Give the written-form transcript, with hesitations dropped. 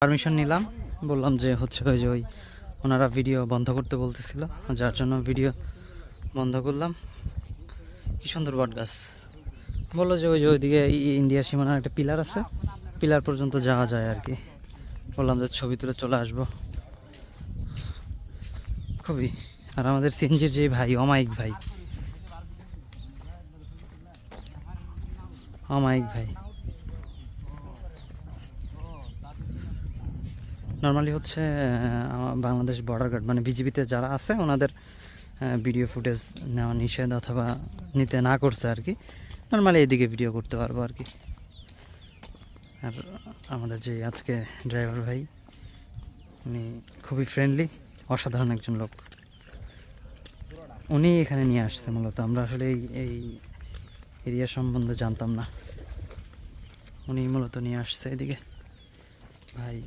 Permission নিলাম, বললাম যে হচ্ছে ওই যে ওনারা ভিডিও বন্ধ করতে বলতেছিল, যার জন্য ভিডিও বন্ধ করলাম। কি সুন্দর বট গাছ। বললো যে ওই যে ওইদিকে ইন্ডিয়ার সীমানার একটা পিলার আছে, পিলার পর্যন্ত যাওয়া যায় আর কি। বললাম যে ছবি তুলে চলে আসবো খুবই। আর আমাদের সিএনজির যে ভাই অমায়িক ভাই, অমায়িক ভাই নর্মালি হচ্ছে বাংলাদেশ বর্ডার গার্ড মানে বিজিবিতে যারা আছে ওনাদের ভিডিও ফুটেজ নেওয়া নিষেধ অথবা নিতে না করছে আর কি। নর্মালি এইদিকে ভিডিও করতে পারবো আর কি। আর আমাদের যে আজকে ড্রাইভার ভাই, উনি খুবই ফ্রেন্ডলি, অসাধারণ একজন লোক। উনি এখানে নিয়ে আসছে মূলত, আমরা আসলে এই এরিয়া সম্বন্ধে জানতাম না। উনি মূলত নিয়ে আসছে এদিকে ভাই।